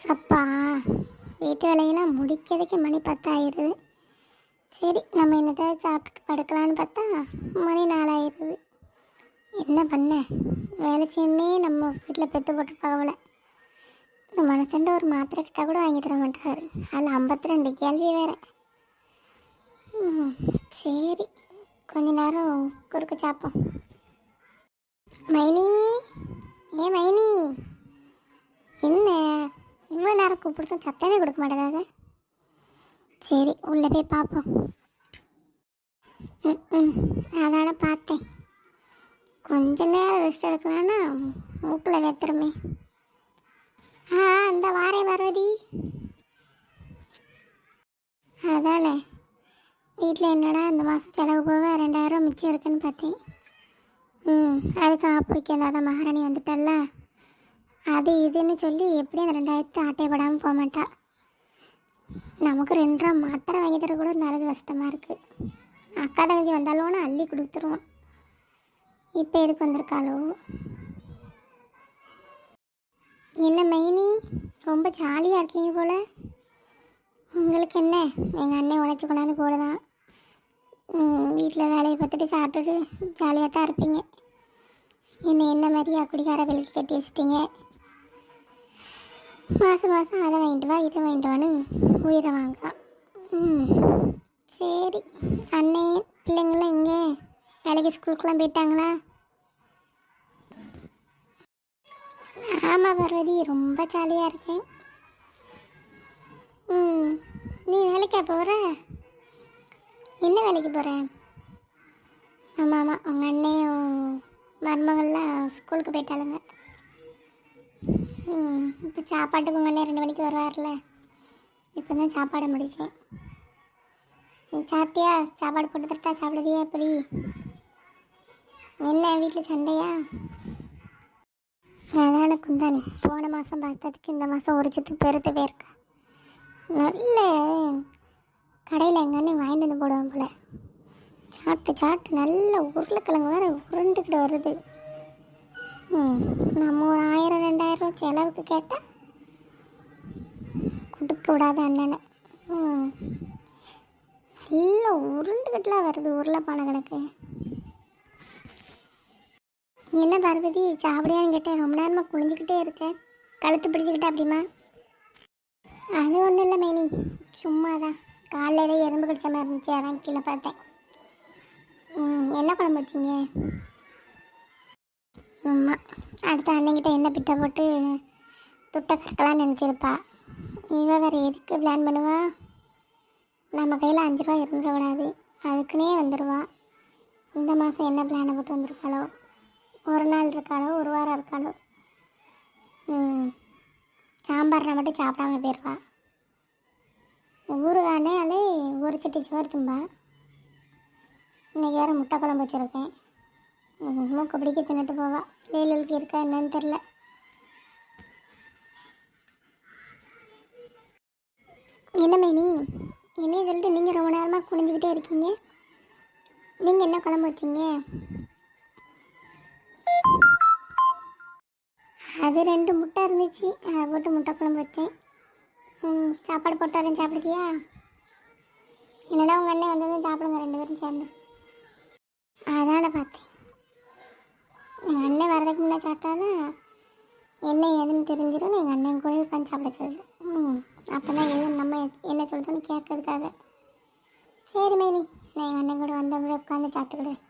சப்பா வீட்டு வேலையெல்லாம் முடிக்கிறதுக்கு மணி 10 ஆயிடுது. சரி நம்ம என்னதாவது சாப்பிட்டுட்டு படுக்கலான்னு பார்த்தா மணி 4 ஆயிடுது. என்ன பண்ண வேலை செய்யணுன்னே நம்ம வீட்டில் பெற்று போட்டுருப்பாங்க போல. இந்த மனுஷன்ட்ட ஒரு மாத்திரை கிட்ட கூட வாங்கி தர மாட்டாரு. அதில் 52 கேள்வி வேறு. சரி கொஞ்ச நேரம் குறுக்க சாப்போம். மைனி, ஏன் மைனி, என்ன இவ்வளோ நேரம் கூப்பிடுச்சும் சத்தமே கொடுக்க மாட்டேங்காங்க. சரி உள்ளே போய் பார்ப்போம். அதான பார்த்தேன். கொஞ்ச நேரம் ரெஸ்ட் எடுக்கலான்னா மூக்கில் வெத்துருமே. அந்த வாரே பார்வதி. அதானே வீட்டில் என்னடா இந்த மாதம் செலவு போக 2000 மிச்சம் இருக்குன்னு பார்த்தேன். அதுக்கு ஆப்போய்க்கு அந்த மகாராணி வந்துட்டல்ல, அது இதுன்னு சொல்லி எப்படியும் அந்த 2000 ஆட்டைப்படாமல் போக மாட்டா. நமக்கு 2 ரூபா மாத்திரை வாங்கி தர கூட இந்த அளவுக்கு கஷ்டமாக இருக்குது. அக்கா தங்கச்சி வந்தாலும் அள்ளி கொடுத்துருவோம். இப்போ எதுக்கு வந்திருக்காளோ? என்ன மைனி ரொம்ப ஜாலியாக இருக்கீங்க போல். உங்களுக்கு என்ன, எங்கள் அண்ணன் உழைச்சி கொண்டாந்து போடுதான். வீட்டில் வேலையை பார்த்துட்டு சாப்பிட்டுட்டு ஜாலியாக தான் இருப்பீங்க. என்ன மாதிரியா குடிக்கார விலைக்கு கட்டி வச்சுட்டீங்க. மாதம் மாதம் அதை வாங்கிட்டு வா இதை வாங்கிட்டு வான்னு உயிரை வாங்கலாம். சரி அண்ணே பிள்ளைங்களாம் இங்கே வேலைக்கு ஸ்கூலுக்குலாம் போயிட்டாங்களா? ஆமாம் பார்வதி, ரொம்ப ஜாலியாக இருக்கேன். நீ வேலைக்கா போகிற? என்ன வேலைக்கு போகிறேன்? ஆமாம் உங்கள் அண்ணையும் மருமகள்லாம் ஸ்கூலுக்கு போயிட்டாளுங்க. இப்போ சாப்பாட்டுக்கு உங்கள் அண்ணன் 2 மணிக்கு வருவார்ல, இப்போ தான் சாப்பாடு முடித்தேன். சாப்பிட்டியா? சாப்பாடு போட்டு தரட்டா? சாப்பிடுதியா? எப்படி என்ன வீட்டில் சண்டையா? அதான குந்தானே, போன மாதம் பார்த்ததுக்கு இந்த மாதம் ஒரு சுத்து பெருத்து போயிருக்கா. நல்ல கடையில் எங்கள் அண்ணன் வாங்கிட்டு வந்து போடுவோம் போல. சாப்பிட்டு நல்ல உருளைக்கிழங்கு வேறு உருண்டுக்கிட்டு வருது. நம்ம ஒரு 1000 2000 செலவுக்கு கேட்டால் கொடுக்க விடாத அண்ணனை. நல்ல உருண்டுக்கிட்டுலாம் வருது உருளைப்பானை கணக்கு. என்ன பார்வதி சாப்பிடியான்னு கேட்டேன். ரொம்ப நேரமாக குனிஞ்சிக்கிட்டே இருக்கேன், கழுத்து பிடிச்சிக்கிட்டே அப்படிமா? அது ஒன்றும் இல்லை மைனி, சும்மா தான் காலையில் ஏதோ எறும்பு கடிச்ச மாதிரி இருந்துச்சு, அதான் கீழே பார்த்தேன். என்ன குழம்பு வச்சிங்க? ஆமாம், அடுத்த அண்ணங்கிட்ட என்ன பிட்டை போட்டு துட்டை கறக்கலான்னு நினச்சிருப்பா. இவ வேறு எதுக்கு பிளான் பண்ணுவா? நம்ம கையில் 5 ரூபா இருந்துடக்கூடாது, அதுக்குன்னே வந்துடுவா. இந்த மாதம் என்ன பிளானை போட்டு வந்திருக்காளோ? ஒரு நாள் இருக்காளோ, ஒரு வாரம் இருக்காளோ? சாம்பார்னா மட்டும் சாப்பிடாம போயிடுவா. ஊறுகானே அலே ஒரு சட்டி சோறு தும்பா. இன்றைக்கி வேறு முட்டை குழம்பு வச்சுருக்கேன். மூக்க பிடிக்க தின்னுட்டு போவா. பிள்ளைகளுக்கு இருக்கா என்னன்னு தெரில. என்ன மைனி, என்னையும் சொல்லிட்டு நீங்கள் ரொம்ப நேரமாக குனிஞ்சிக்கிட்டே இருக்கீங்க. நீங்கள் என்ன குழம்பு வச்சிங்க? அது 2 முட்டை இருந்துச்சு, அதை போட்டு முட்டை குழம்பு வச்சேன். சாப்பாடு போட்டாலும் சாப்பிடுதியா? இல்லைனா உங்கள் அண்ணன் வந்ததும் சாப்பிடுங்க 2 பேரும் சேர்ந்து. அதான பார்த்தேன். எங்கள் அண்ணன் வரதுக்கு முன்னே சாப்பிட்டாதான் என்ன ஏதுன்னு தெரிஞ்சிடும். எங்கள் அண்ணன் கூட உட்காந்து சாப்பிட சொல்லுது. அப்போ தான் எதுவும் நம்ம என்ன சொல்கிறோன்னு கேட்கறதுக்காக. சரி மைனி, நான் எங்கள் அண்ணன் கூட வந்தவரை உட்காந்து சாப்பிட்டுக்கிடுவேன்.